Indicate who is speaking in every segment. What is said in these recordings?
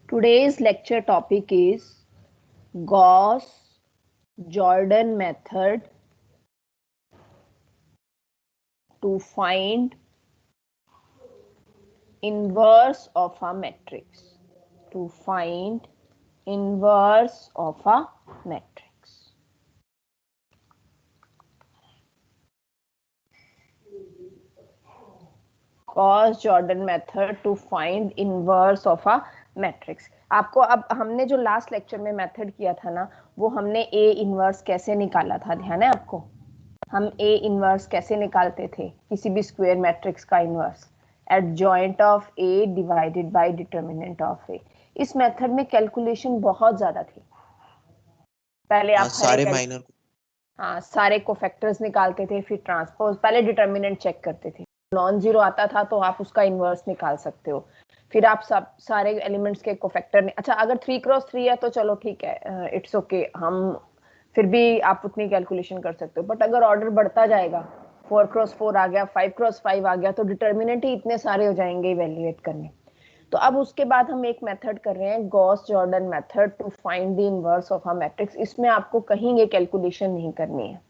Speaker 1: Today's lecture topic is Gauss-Jordan method to find inverse of a matrix. To find inverse of a matrix. Gauss-Jordan method to find inverse of a matrix. आपको अब हमने जो last lecture में method किया था ना, वो हमने ए इनवर्स कैसे निकाला था, ध्यान है आपको? हम ए इनवर्स कैसे निकालते थे किसी भी स्क्वायर मैट्रिक्स का inverse? Adjoint of A divided by determinant of A. इस मेथड में कैलकुलेशन बहुत ज्यादा थी। पहले आप
Speaker 2: सारे माइनर
Speaker 1: सारे कोफैक्टर्स निकालते थे, फिर ट्रांसपोज, पहले डिटर्मिनेंट चेक करते थे। नॉन जीरो आता था तो आप उसका इनवर्स निकाल सकते हो। फिर आप सब सारे एलिमेंट्स के कोफैक्टर अच्छा, अगर 3x3 है तो चलो ठीक है, इट्स ओके, हम फिर भी आप उतनी कैलकुलेशन कर सकते हो। बट अगर ऑर्डर बढ़ता जाएगा, 4x4 आ गया, 5x5 आ गया, तो डिटर्मिनेंट ही इतने सारे हो जाएंगे इवेल्युएट करने। तो अब उसके बाद हम एक मेथड कर रहे हैं, Gauss Jordan method to find the inverse of a matrix. इसमें आपको कहीं ये कैलकुलेशन नहीं करनी है,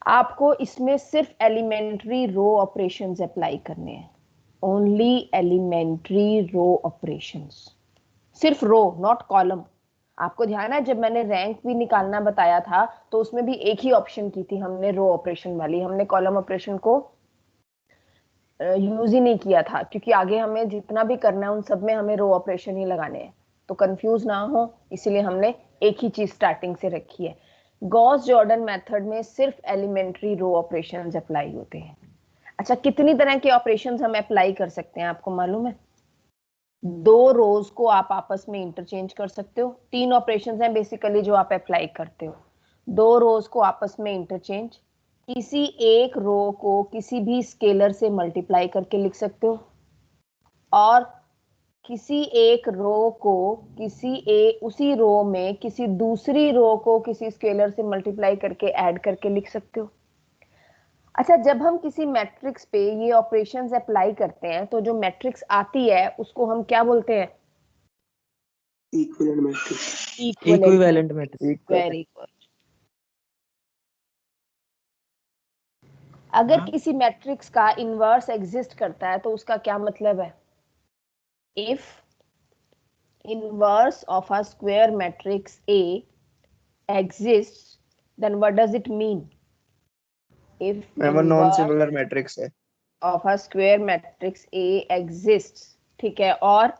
Speaker 1: आपको इसमें सिर्फ एलिमेंट्री रो ऑपरेशंस अप्लाई करने हैं। ओनली एलिमेंट्री रो ऑपरेशंस, सिर्फ रो, नॉट कॉलम। आपको ध्यान है जब मैंने रैंक भी निकालना बताया था तो उसमें भी एक ही ऑप्शन की थी हमने, रो ऑपरेशन वाली। हमने कॉलम ऑपरेशन को यूज ही नहीं किया था, क्योंकि आगे हमें जितना भी करना है उन सब में हमें रो ऑपरेशन ही लगाने हैं, तो कंफ्यूज ना हो इसीलिए हमने एक ही चीज स्टार्टिंग से रखी है। गॉस जॉर्डन मेथड में सिर्फ एलिमेंट्री रो ऑपरेशंस अप्लाई होते हैं। अच्छा, कितनी तरह के ऑपरेशंस हम अप्लाई कर सकते हैं आपको मालूम है? दो रोज को आप आपस में इंटरचेंज कर सकते हो। तीन ऑपरेशंस हैं बेसिकली जो आप अप्लाई करते हो। दो रोज को आपस में इंटरचेंज, किसी एक रो को किसी भी स्केलर से मल्टीप्लाई करके लिख सकते हो, और किसी एक रो को उसी रो में किसी दूसरी रो को किसी स्केलर से मल्टीप्लाई करके ऐड करके लिख सकते हो। अच्छा, जब हम किसी मैट्रिक्स पे ये ऑपरेशंस अप्लाई करते हैं तो जो मैट्रिक्स आती है उसको हम क्या बोलते हैं?
Speaker 3: Equivalent matrix.
Speaker 2: Equivalent matrix.
Speaker 1: Very good. अगर किसी मैट्रिक्स का इनवर्स एग्जिस्ट करता है तो उसका क्या मतलब है? If inverse of a square matrix A exists, then what does it mean? If
Speaker 2: non
Speaker 1: inverse
Speaker 2: singular matrix है
Speaker 1: of a square matrix A exists, ठीक है, और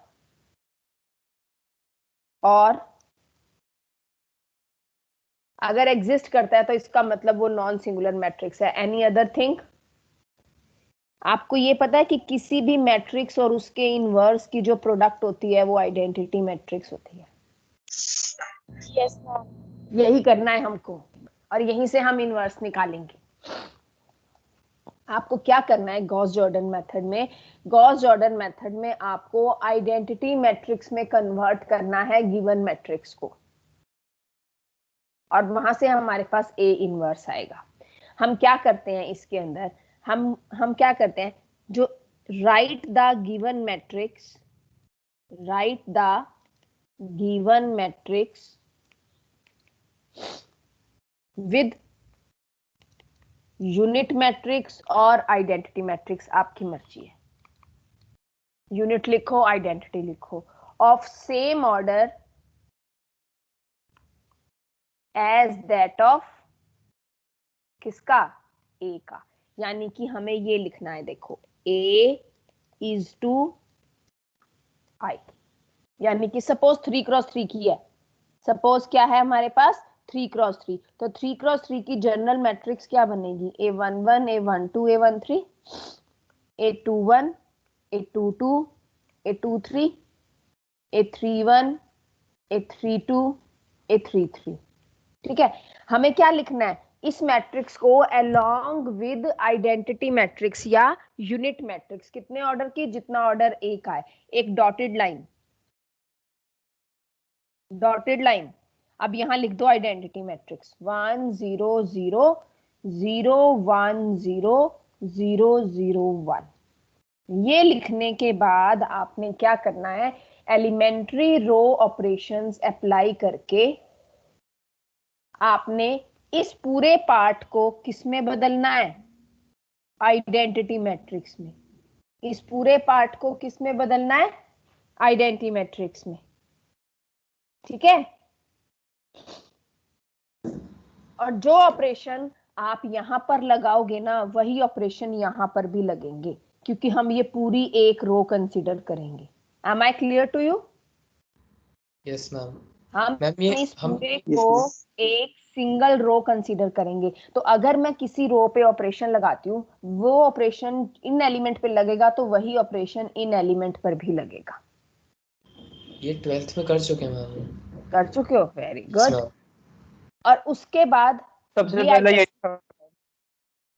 Speaker 1: अगर एग्जिस्ट करता है तो इसका मतलब वो नॉन सिंगुलर मैट्रिक्स है। Any other thing? आपको ये पता है कि किसी भी मैट्रिक्स और उसके इनवर्स की जो प्रोडक्ट होती है वो आइडेंटिटी मैट्रिक्स होती है।
Speaker 4: Yes ma'am.
Speaker 1: यही करना है हमको, और यहीं से हम इनवर्स निकालेंगे। आपको क्या करना है गॉस जॉर्डन मेथड में? गॉस जॉर्डन मेथड में आपको आइडेंटिटी मैट्रिक्स में कन्वर्ट करना है गिवन मैट्रिक्स को, और वहां से हमारे पास ए इनवर्स आएगा। हम क्या करते हैं इसके अंदर, हम क्या करते हैं, जो write the given matrix, write the given matrix with unit matrix और आइडेंटिटी मैट्रिक्स, आपकी मर्जी है। यूनिट लिखो, आइडेंटिटी लिखो, of same order as that of किसका? ए का। यानी कि हमें ये लिखना है, देखो, ए इज टू आई, यानी कि सपोज 3x3 की है, सपोज क्या है हमारे पास 3x3, तो 3x3 की जनरल मैट्रिक्स क्या बनेगी? A11 A12 A13 A21 A22 A23 A31 A32 A33। ठीक है, हमें क्या लिखना है? इस मैट्रिक्स को अलोंग विद आइडेंटिटी मैट्रिक्स या यूनिट मैट्रिक्स, कितने ऑर्डर की? जितना ऑर्डर ए का है। एक डॉटेड लाइन, डॉटेड लाइन। अब यहां लिख दो आइडेंटिटी मैट्रिक्स 1 0 0 0 1 0 0 0 1। ये लिखने के बाद आपने क्या करना है, एलिमेंट्री रो ऑपरेशंस अप्लाई करके आपने इस पूरे पार्ट को किस में बदलना है? आइडेंटिटी मैट्रिक्स में। इस पूरे पार्ट को किस में बदलना है? आइडेंटिटी मैट्रिक्स में। ठीक है। और जो ऑपरेशन आप यहां पर लगाओगे ना, वही ऑपरेशन यहां पर भी लगेंगे, क्योंकि हम ये पूरी एक रो कंसीडर करेंगे। Am I clear to you?
Speaker 3: Yes ma'am.
Speaker 1: हम
Speaker 3: मैम ये
Speaker 1: इस
Speaker 3: हम
Speaker 1: पूरे को एक सिंगल रो कंसीडर करेंगे। तो अगर मैं किसी रो पे ऑपरेशन लगाती हूँ, वो ऑपरेशन इन एलिमेंट पे लगेगा, तो वही ऑपरेशन इन एलिमेंट पर भी लगेगा।
Speaker 3: ये 12th में कर चुके हैं मैम।
Speaker 1: कर चुके हो? Very
Speaker 3: Yes,
Speaker 1: good.
Speaker 3: ma'am.
Speaker 1: और उसके बाद
Speaker 2: सबसे
Speaker 1: ये
Speaker 2: पहले ये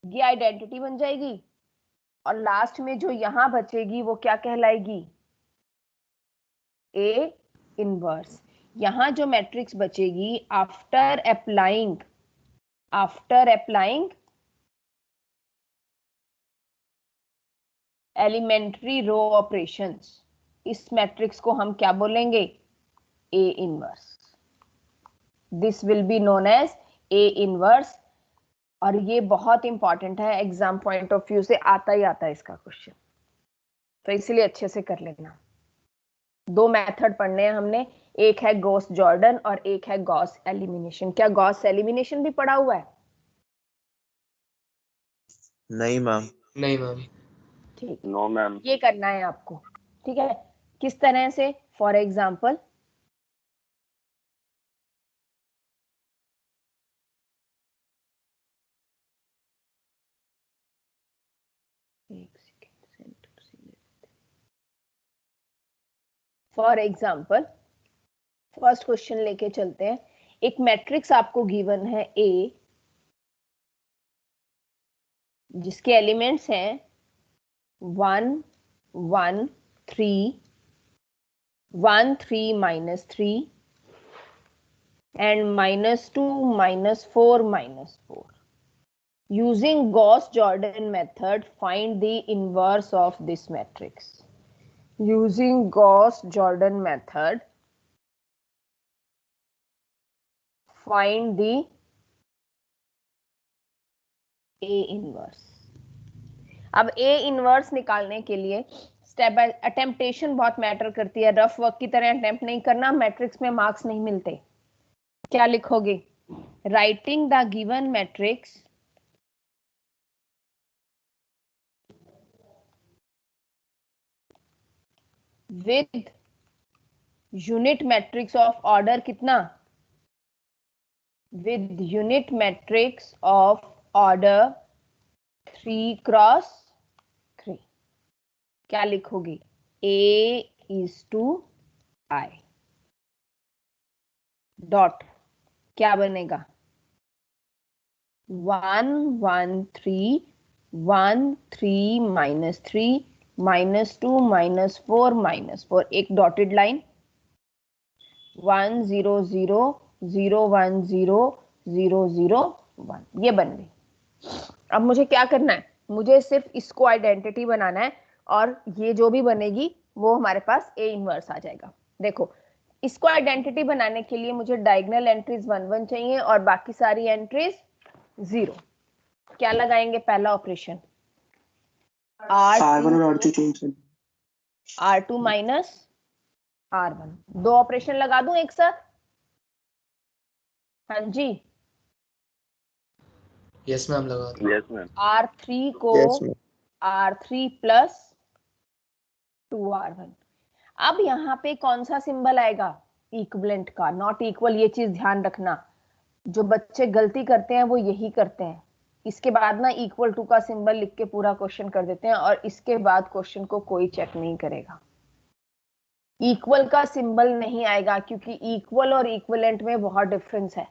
Speaker 1: ये आइडेंटिटी बन जाएगी, और लास्ट में जो यहां बचेगी वो क्या कहलाएगी? A inverse. यहां जो मैट्रिक्स बचेगी after applying elementary row operations, इस मैट्रिक्स को हम क्या बोलेंगे? A inverse. This will be known as A inverse. और ये बहुत इंपॉर्टेंट है, एग्जाम पॉइंट ऑफ व्यू से आता ही आता है इसका क्वेश्चन, तो इसलिए अच्छे से कर लेना। दो मेथड पढ़ने हैं हमने, एक है गॉस जॉर्डन और एक है गॉस एलिमिनेशन। क्या गॉस एलिमिनेशन भी पढ़ा हुआ है?
Speaker 2: नहीं मैम।
Speaker 3: नहीं मैम।
Speaker 1: ठीक,
Speaker 5: नो मैम।
Speaker 1: ये करना है आपको। ठीक है, किस तरह से? फॉर एग्जाम्पल, फर्स्ट क्वेश्चन लेके चलते हैं। एक मैट्रिक्स आपको गिवन है ए, जिसके एलिमेंट्स हैं 1 1 3 1 3 -3 and -2 -4 -4. Using Gauss-Jordan method, find the inverse of this matrix. Using Gauss-Jordan method, find the A inverse. अब A inverse निकालने के लिए स्टेप बाय अटेम्प्टेशन बहुत मैटर करती है। रफ वर्क की तरह अटेम्प्ट नहीं करना, मैट्रिक्स में मार्क्स नहीं मिलते। क्या लिखोगे? Writing the given matrix with unit matrix of order कितना? With unit matrix of order 3 cross 3। क्या लिखोगे? A is to I dot, क्या बनेगा? 1 1 3 1 3 -3 -2 -4 -4, एक डॉटेड लाइन 1 0 0 0 1 0 0 0 1, ये बन गई। अब मुझे क्या करना है? मुझे सिर्फ इसको आइडेंटिटी बनाना है, और ये जो भी बनेगी वो हमारे पास ए इनवर्स आ जाएगा। देखो, इसको आइडेंटिटी बनाने के लिए मुझे डायगोनल एंट्रीज 1 1 चाहिए और बाकी सारी एंट्रीज 0। क्या लगाएंगे? पहला ऑपरेशन
Speaker 2: R1 और R2 चेंज कर।
Speaker 1: R2 माइनस R1, दो ऑपरेशन लगा दूं एक साथ? हाँ जी,
Speaker 3: यस मैम लगा दो।
Speaker 5: Yes ma'am.
Speaker 1: R3 को
Speaker 2: Yes, ma'am.
Speaker 1: R3 plus 2R1। अब यहाँ पे कौन सा सिंबल आएगा? इक्विवेलेंट का, नॉट इक्वल। ये चीज ध्यान रखना, जो बच्चे गलती करते हैं वो यही करते हैं। इसके बाद ना इक्वल टू का सिंबल लिख के पूरा क्वेश्चन कर देते हैं, और इसके बाद क्वेश्चन को कोई चेक नहीं करेगा। इक्वल का सिंबल नहीं आएगा, क्योंकि इक्वल और इक्विवेलेंट में बहुत डिफरेंस है।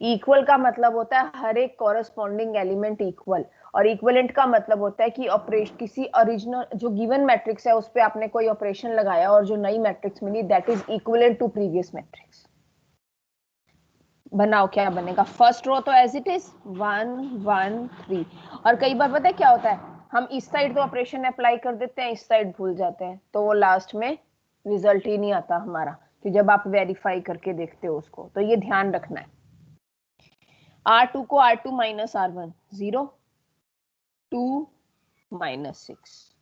Speaker 1: इक्वल का मतलब होता है हर एक कॉरेस्पॉन्डिंग एलिमेंट इक्वल, और इक्विवेलेंट का मतलब होता है कि ऑपरेशन, किसी ओरिजिनल जो गिवन मैट्रिक्स है उस पे आपने कोई ऑपरेशन लगाया और जो नई मैट्रिक्स मिली, that is equivalent to previous matrix. बनाओ, क्या बनेगा? फर्स्ट रो तो एज इट इज 1 1 3। और कई बार पता है क्या होता है, हम इस साइड तो ऑपरेशन अप्लाई कर देते हैं, इस साइड भूल जाते हैं, तो वो लास्ट में रिजल्ट ही नहीं आता हमारा, कि जब आप वेरीफाई करके देखते हो उसको। तो ये ध्यान रखना है। R2 को R2 माइनस R1 0, 2 माइनस 6,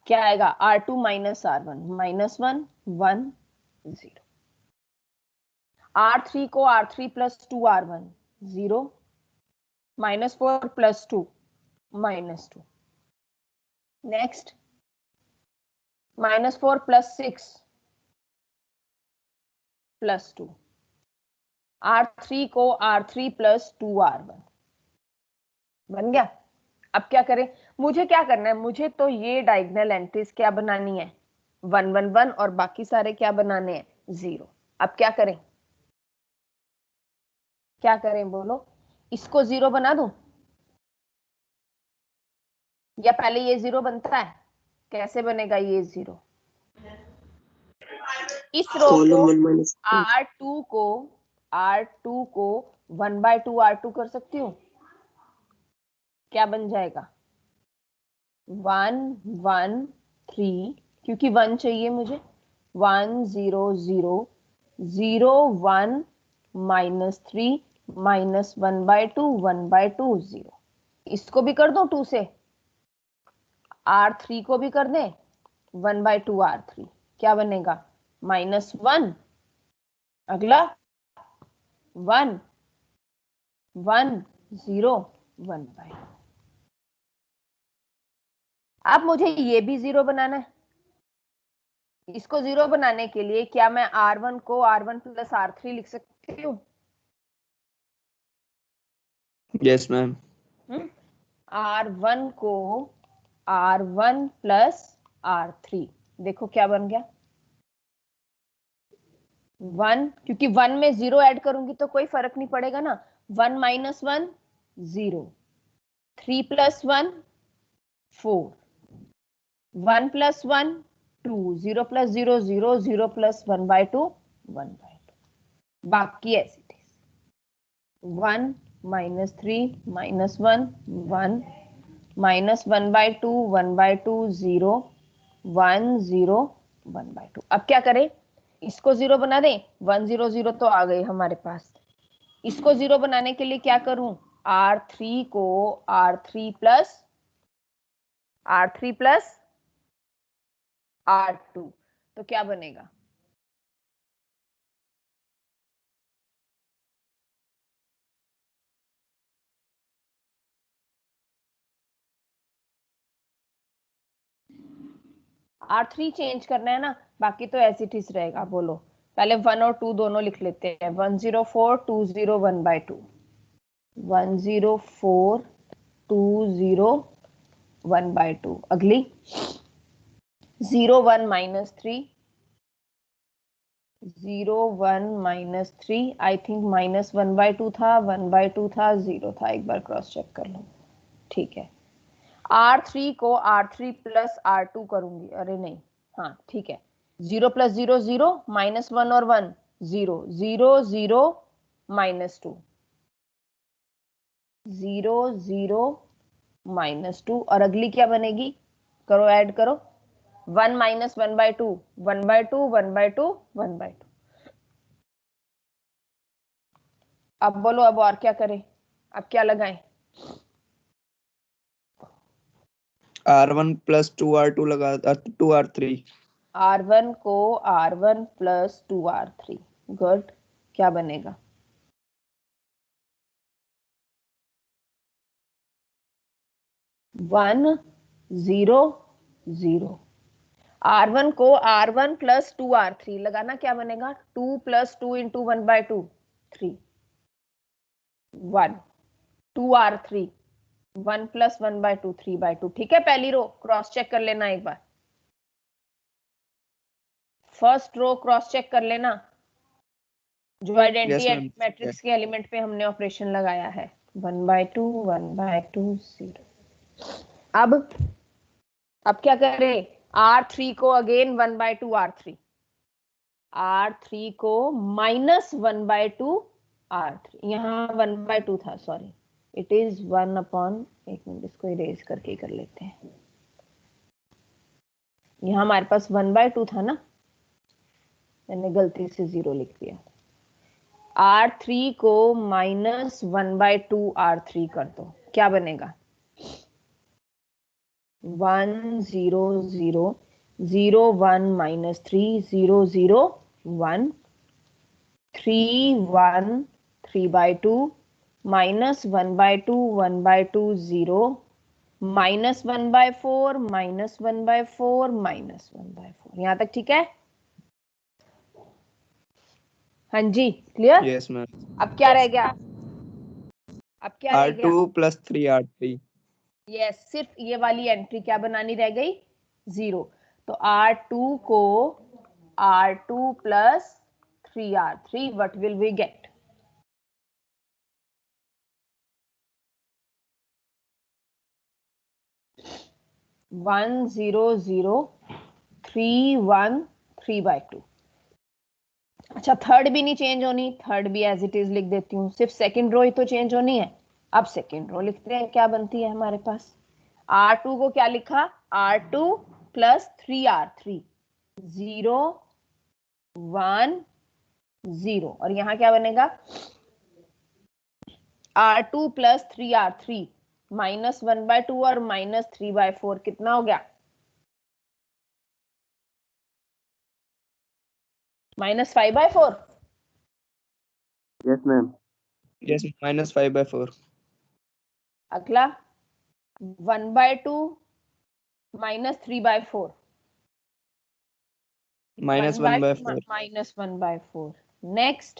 Speaker 1: क्या आएगा? R2 minus R1 minus 1 1 0। R3 को R3 plus 2R1 0, minus 4 plus 2 minus 2। Next minus 4 plus 6 plus 2। R3 को R3 प्लस 2R1 बन गया। अब क्या करें? मुझे क्या करना है? मुझे तो ये डायगोनल एंट्रीज क्या बनानी है? 1 1 1, और बाकी सारे क्या बनाने हैं? 0। अब क्या करें? क्या करें बोलो? इसको 0 बना दूं, या पहले ये 0 बनता है? कैसे बनेगा ये 0? इस रो
Speaker 2: कॉलम
Speaker 1: को
Speaker 2: 1 माइनस
Speaker 1: R2 को 1/2 R2 कर सकती हूँ। क्या बन जाएगा? 1 1 3, क्योंकि 1 चाहिए मुझे। 1 0 0 0 1 माइनस 3 माइनस 1/2 1/2 0। इसको भी कर दो 2 से, R3 को भी कर दें 1/2 R3। क्या बनेगा? माइनस 1, अगला 1 1 0 1/2। अब मुझे ये भी 0 बनाना है। इसको 0 बनाने के लिए क्या मैं R1 को R1 प्लस R3 लिख सकती हूँ?
Speaker 2: Yes ma'am.
Speaker 1: R1 को R1 प्लस R3, देखो क्या बन गया? 1, क्योंकि 1 में 0 ऐड करूंगी तो कोई फर्क नहीं पड़ेगा ना। 1 minus 1 0, 3 plus 1 4, 1 plus 1 2, 0 plus 0 0, 0 plus 1/2 1/2। बाकी ऐसे थे। 1 माइनस 3 माइनस 1 1, माइनस 1/2 1/2 0 1 0 1/2। अब क्या करें? इसको 0 बना दें। 1 0 0 तो आ गए हमारे पास। इसको 0 बनाने के लिए क्या करूं? R3 को R3 प्लस R2, तो क्या बनेगा? R3 चेंज करना है ना, बाकी तो ऐसे ही रहेगा। बोलो, पहले 1 और 2 दोनों लिख लेते हैं। 104 20 1/2, 104 20 1/2। अगली 0 1 minus 3, 0 1 minus 3, I think minus 1/2 था, 1/2 था, 0 था। एक बार क्रॉस चेक कर लो। ठीक है। R3 को R3 प्लस R2 करूंगी। अरे नहीं, हाँ ठीक है। 0 प्लस 0 0, माइनस 1 और 1 0, 0 0 माइनस 2, 0 0 माइनस 2। और अगली क्या बनेगी? करो, ऐड करो। 1 माइनस 1/2 1/2 1/2 1/2। अब बोलो, अब और क्या करें? अब क्या लगाएं?
Speaker 2: R1 प्लस 2R2 लगा 2R3।
Speaker 1: R1 को R1 प्लस 2R3। गुड। क्या बनेगा? 1 0 0। R1 को R1 प्लस 2R3 लगाना, क्या बनेगा? 2 प्लस 2 इंटू 1/2 3, 1 2R3, 1 प्लस 1/2 3/2। ठीक है। पहली रो क्रॉस चेक कर लेना एक बार। फर्स्ट रो क्रॉस चेक कर लेना, जो आइडेंटिटी
Speaker 2: यस मैम।
Speaker 1: मैट्रिक्स के एलिमेंट पे हमने ऑपरेशन लगाया है। 1/2 1/2 0। अब क्या करें? R3 को अगेन 1/2 R3, R3 को माइनस 1/2 R3। यहाँ 1/2 था, सॉरी, इट इज 1 अपॉन, एक मिनट इसको इरेज करके कर लेते हैं। यहाँ हमारे पास 1/2 था ना, मैंने गलती से 0 लिख दिया। R3 को -1/2 R3 कर दो, क्या बनेगा? 1 0 0 0 1 -3 0 0 1 3 1 3/2 -1/2 1/2 0 -1/4 -1/4 -1/4। यहां तक ठीक है? हाँ जी, क्लियर?
Speaker 2: Yes ma'am.
Speaker 1: अब क्या रह गया? अब क्या रह गया?
Speaker 2: R2 + 3R3।
Speaker 1: यस, सिर्फ ये वाली एंट्री क्या बनानी रह गई? 0। तो R2 को R2 + 3R3, what will we get? One 0 0 3 1 3/2। अच्छा, थर्ड भी नहीं चेंज होनी, थर्ड भी एज इट इज लिख देती हूँ, सिर्फ सेकंड रो ही तो चेंज होनी है। अब सेकंड रो लिखते हैं, क्या बनती है हमारे पास? R2 को क्या लिखा? R2 + 3R3 0 1 0, और यहाँ क्या बनेगा? R2 + 3R3 -1/2 और -3/4 कितना हो गया? -5/4।
Speaker 2: Yes ma'am. यस, -5/4।
Speaker 1: अगला 1/2 -3/4
Speaker 2: -1/4।
Speaker 1: -1/4। नेक्स्ट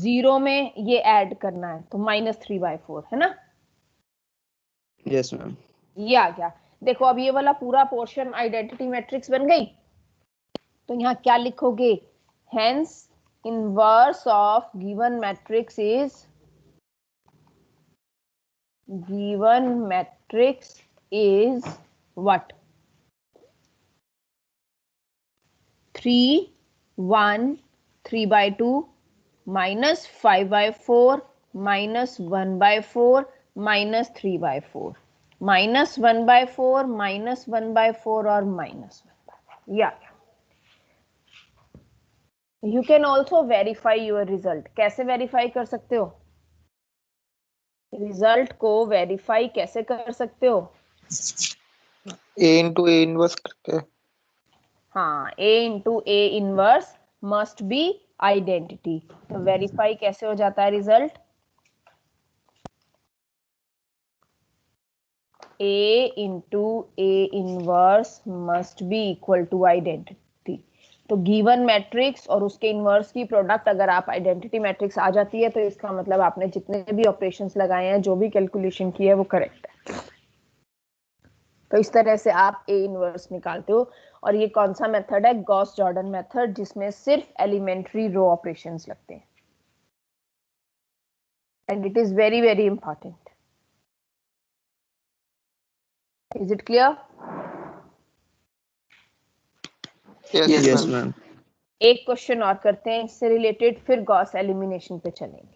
Speaker 1: 0 में ये ऐड करना है तो -3/4 है ना?
Speaker 2: Yes ma'am.
Speaker 1: ये आ गया। देखो अब ये वाला पूरा पोर्शन आइडेंटिटी मैट्रिक्स बन गई। तो यहाँ क्या लिखोगे? Hence inverse of given matrix is what? 3 1 3/2 -5/4 -1/4 -3/4 -1/4 -1/4 और -1/4। या you can also verify your result. कैसे वेरीफाई कर सकते हो? रिजल्ट को वेरीफाई कैसे कर सकते हो?
Speaker 5: A into A इनवर्स करके।
Speaker 1: हाँ, A into A inverse must be identity. तो वेरीफाई कैसे हो जाता है result? A into A inverse must be equal to identity. तो गिवन मैट्रिक्स और उसके इनवर्स की प्रोडक्ट अगर आप आइडेंटिटी मैट्रिक्स आ जाती है तो इसका मतलब आपने जितने भी ऑपरेशंस लगाए हैं, जो भी कैलकुलेशन की है, वो करेक्ट है। तो इस तरह से आप ए इनवर्स निकालते हो। और ये कौन सा मेथड है? गॉस जॉर्डन मेथड, जिसमें सिर्फ एलिमेंट्री रो ऑपरेशंस लगते हैं। And it is very very important. Is it clear?
Speaker 2: Yes ma'am.
Speaker 1: एक क्वेश्चन और करते हैं इससे रिलेटेड, फिर गॉस एलिमिनेशन पे चलेंगे।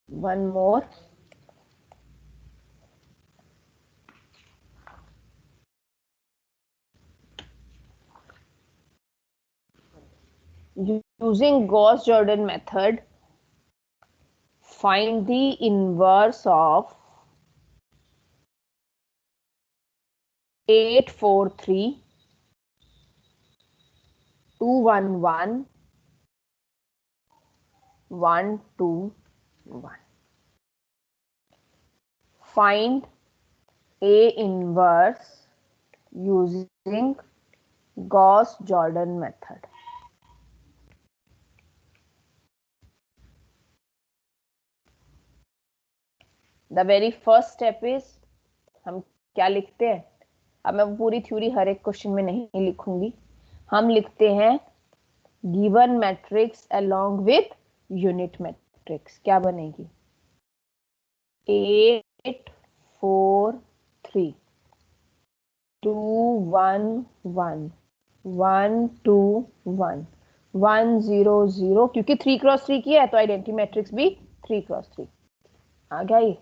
Speaker 1: One more. Using Gauss-Jordan method, find the inverse of 843 211 121. Find A inverse using Gauss-Jordan method. The very first step is, हम क्या लिखते हैं? अब मैं पूरी थ्योरी हर एक क्वेश्चन में नहीं लिखूंगी। हम लिखते हैं given matrix along with unit matrix. क्या बनेगी? 8 4 3 2 1 1 1 2 1 1 0 0, क्योंकि 3 क्रॉस 3 की है तो आइडेंटिटी मैट्रिक्स भी 3 क्रॉस 3 आ गया। ये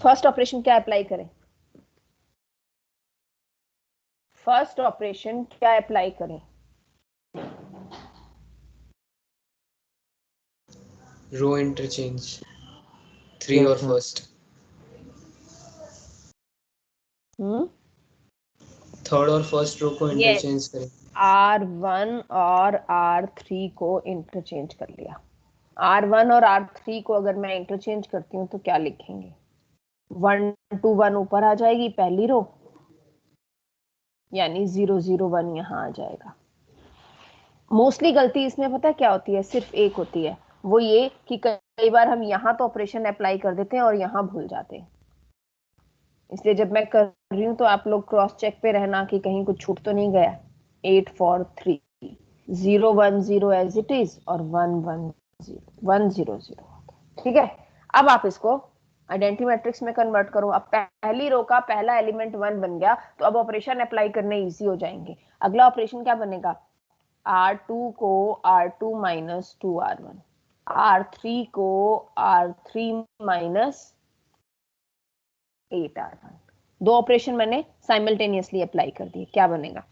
Speaker 1: फर्स्ट ऑपरेशन क्या अप्लाई करें? फर्स्ट ऑपरेशन क्या अप्लाई करें?
Speaker 3: रो इंटरचेंज 3 और
Speaker 2: Yes, ma'am.
Speaker 3: फर्स्ट,
Speaker 1: हम्म,
Speaker 3: थर्ड और फर्स्ट रो को
Speaker 1: यस,
Speaker 3: इंटरचेंज करें।
Speaker 1: R1 और R3 को इंटरचेंज कर लिया। R1 और R3 को अगर मैं इंटरचेंज करती हूँ तो क्या लिखेंगे? 1 2 1 ऊपर आ जाएगी पहली रो, यानी 0 0 1 यहाँ आ जाएगा। मोस्टली गलती इसमें पता है क्या होती है? सिर्फ एक होती है, वो ये कि कई बार हम यहाँ तो ऑपरेशन अप्लाई कर देते हैं और यहाँ भूल जाते हैं। इसलिए जब मैं कर रही हूँ तो आप लोग क्रॉस चेक पे रहना कि कहीं कुछ छूट तो नहीं गया। 8 4 3 0 1 0 एज इट इज और 1 1 0 1 0 0। ठीक है, अब आप इसको आइडेंटिटी मैट्रिक्स में कन्वर्ट करो। अब पहली रो का पहला एलिमेंट 1 बन गया तो अब ऑपरेशन अप्लाई करने इजी हो जाएंगे। अगला ऑपरेशन क्या बनेगा? R2 को R2 माइनस 2R1, R3 को R3 माइनस 8R1। दो ऑपरेशन मैंने साइमल्टेनियसली अप्लाई कर दिए। क्या बनेगा?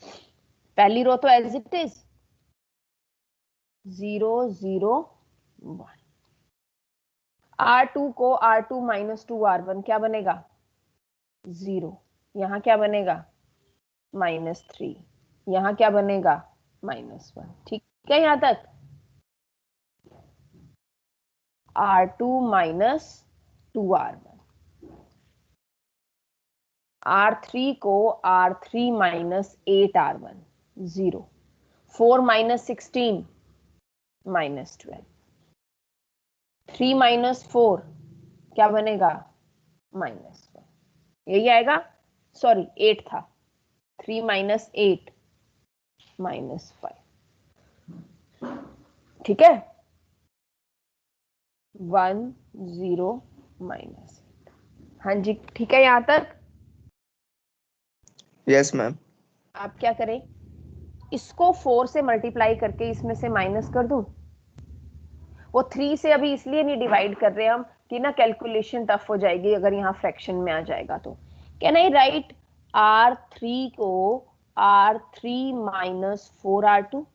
Speaker 1: पहली रो तो एज इट इज 0 0 1, R2 को R2 माइनस 2R1 क्या बनेगा? 0। यहां क्या बनेगा? -3। यहां क्या बनेगा? -1। ठीक है यहां तक? R2 माइनस 2R1, R3 को R3 minus 8R1 0, 4 minus 16 -12, 3 minus 4 क्या बनेगा? -1। यही आएगा, सॉरी 8 था, 3 माइनस 8 -5। ठीक है, 1 0 -8। हाँ जी, ठीक है यहां तक?
Speaker 2: Yes, ma'am.
Speaker 1: आप क्या करें, इसको 4 से मल्टीप्लाई करके इसमें से माइनस कर दूं। वो 3 से अभी इसलिए नहीं डिवाइड कर रहे हम कि ना कैलकुलेशन टफ हो जाएगी अगर यहाँ फ्रैक्शन में आ जाएगा तो। कैन आई राइट R3 को R3 माइनस 4R2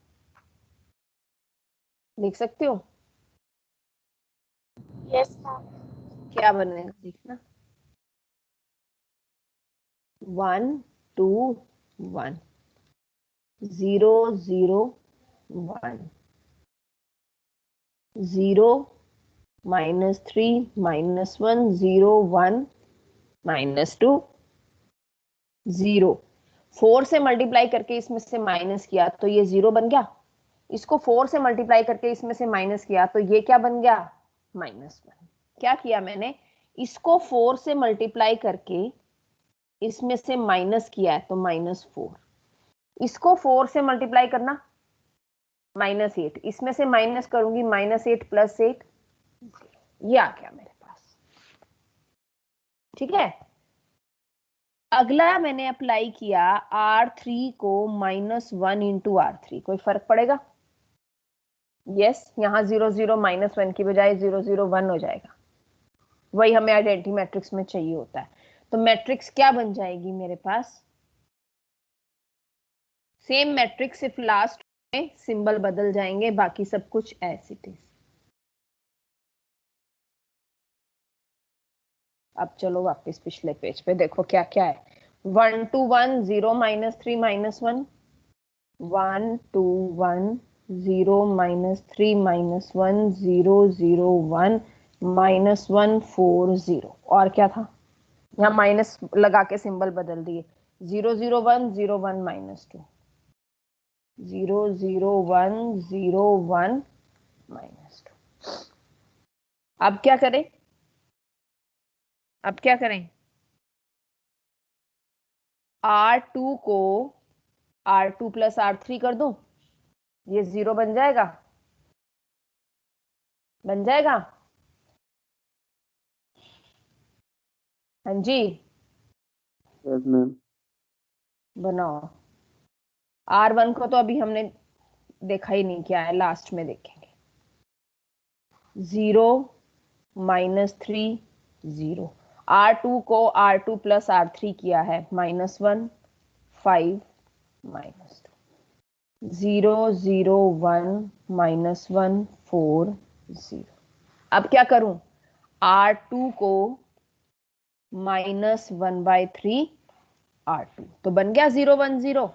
Speaker 1: लिख सकते हो?
Speaker 4: Yes, ma'am.
Speaker 1: क्या बनेगा देखना, 1 2 1 0 0 1 0 -3 -1 0 1 -2 0। 4 से मल्टीप्लाई करके इसमें से माइनस किया तो ये 0 बन गया। इसको 4 से मल्टीप्लाई करके इसमें से माइनस किया तो ये क्या बन गया? -1। क्या किया मैंने? इसको 4 से मल्टीप्लाई करके इसमें से माइनस किया है तो -4। इसको 4 से मल्टीप्लाई करना -8, इसमें से माइनस करूंगी -8 + 8, ये आ गया मेरे पास। ठीक है, अगला मैंने अप्लाई किया R3 को -1 इंटू R3। कोई फर्क पड़ेगा? यस, यहाँ 0 0 -1 की बजाय 0 0 1 हो जाएगा। वही हमें आइडेंटिटी मैट्रिक्स में चाहिए होता है। तो मैट्रिक्स क्या बन जाएगी मेरे पास? सेम मैट्रिक्स, सिर्फ लास्ट में सिंबल बदल जाएंगे, बाकी सब कुछ एज इट इज। अब चलो वापस पिछले पेज पे देखो क्या क्या है। 1 2 1 0 -3 -1, 1 2 1 0 -3 -1 0 0 1 -1 4 0। और क्या था? यहाँ माइनस लगा के सिंबल बदल दिए। 0 0 1 0 1 -2, 0 0 1 0 1 -2। अब क्या करें? अब क्या करें? R2 को R2 + R3 कर दूं, ये 0 बन जाएगा। बन जाएगा? हाँ जी,
Speaker 2: Yes, ma'am.
Speaker 1: बनाओ। R1 को तो अभी हमने देखा ही नहीं क्या है, लास्ट में देखेंगे। 0 -3 0। R2 को R2 प्लस R3 किया है, -1 5 -2 0 0 1 -1 4 0। अब क्या करूं, R2 को -1/3 R2, तो बन गया 0 1 0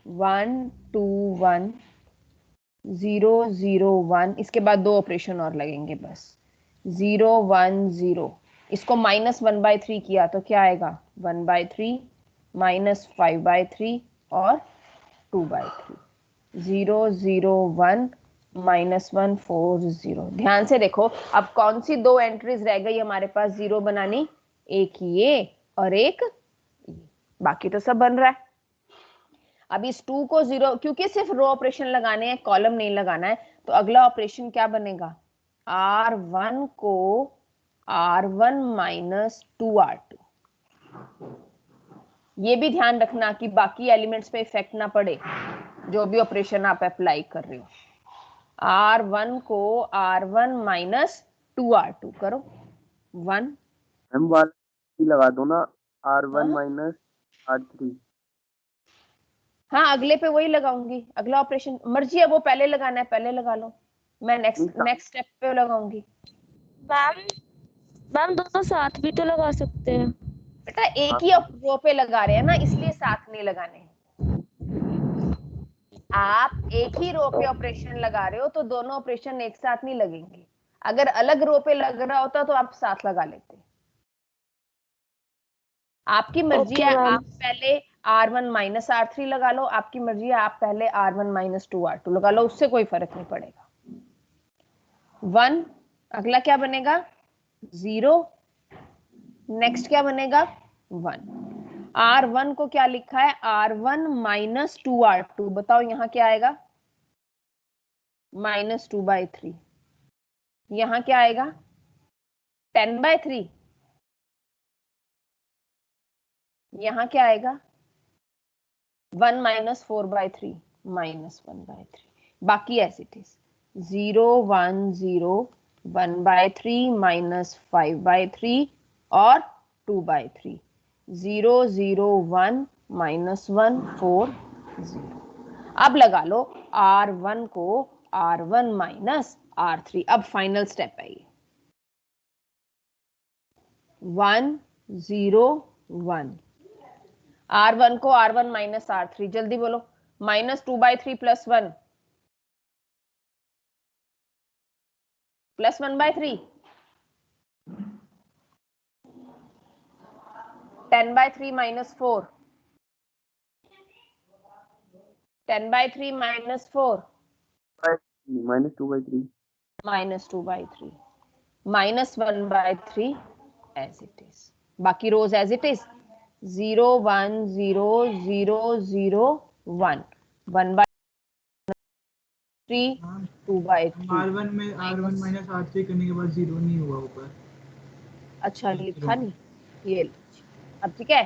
Speaker 1: 1 2 1 0 0 1। इसके बाद 2 ऑपरेशन और लगेंगे बस। 0 1 0, इसको -1/3 किया तो क्या आएगा, 1/3 -5/3 और 2/3। 0 0 1 -1 4 0। ध्यान से देखो, अब कौन सी 2 एंट्रीज रह गई हमारे पास जीरो बनानी, एक ये और एक ये, बाकी तो सब बन रहा है। अब इस 2 को 0, क्योंकि सिर्फ रो ऑपरेशन लगाने हैं, कॉलम नहीं लगाना है, तो अगला ऑपरेशन क्या बनेगा, R1 को R1 -2R2। ये भी ध्यान रखना कि बाकी एलिमेंट्स पे इफेक्ट ना पड़े जो भी ऑपरेशन आप अप्लाई कर रहे हो। R1 को R1 -2R2 करो, 1।
Speaker 6: मैम वाला लगा दो ना, R1
Speaker 1: हाँ?
Speaker 6: -R3।
Speaker 1: हाँ, अगले पे वही लगाऊंगी, अगला ऑपरेशन मर्जी है, वो पहले लगाना है पहले लगा लो, मैं नेक्स्ट स्टेप पे लगाऊंगी।
Speaker 4: मैम दोनों साथ भी तो लगा सकते हैं।
Speaker 1: बेटा एक ही रो पे लगा रहे हैं ना, इसलिए साथ नहीं लगाने। आप एक ही रो पे ऑपरेशन लगा रहे हो तो दोनों ऑपरेशन एक साथ नहीं लगेंगे। अगर अलग रो पे लग रहा होता तो आप साथ लगा लेते। आपकी मर्जी है, आप पहले R1 -R3 लगा लो, आपकी मर्जी है आप पहले R1 -2R2 लगा लो, उससे कोई फर्क नहीं पड़ेगा। 1, अगला क्या बनेगा 0, नेक्स्ट क्या बनेगा 1। R1 को क्या लिखा है, R1 -2R2, बताओ यहां क्या आएगा, -2/3। यहां क्या आएगा 10/3। यहां क्या आएगा 1 -4/3 -1/3। बाकी एज इट इज 0 1 0 1/3 -5/3 और 2/3। 0 0 1 -1 4 0। अब लगा लो R1 को R1 -R3। अब फाइनल स्टेप है ये, 1 0 1। R1 को R1 -R3, जल्दी बोलो, -2/3 +1 +1/3 10/3 -4 10/3 -4
Speaker 6: -2/3
Speaker 1: -2/3 -1/3 एज इट इज। बाकी रोज एज इट इज 0 1 0 0 0 1 1/3 2/3।
Speaker 7: R1 में R1 -R3 करने के बाद 0 नहीं हुआ ऊपर।
Speaker 1: अच्छा लिखा नहीं ये, अब ठीक है।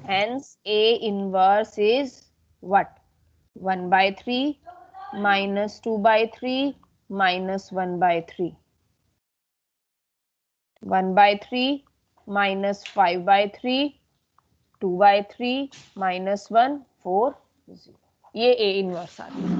Speaker 1: Hence A inverse is what, 1/3 -2/3 -1/3 1/3 -5/3 2/3 -1 4 0। ये A इनवर्स आ गया।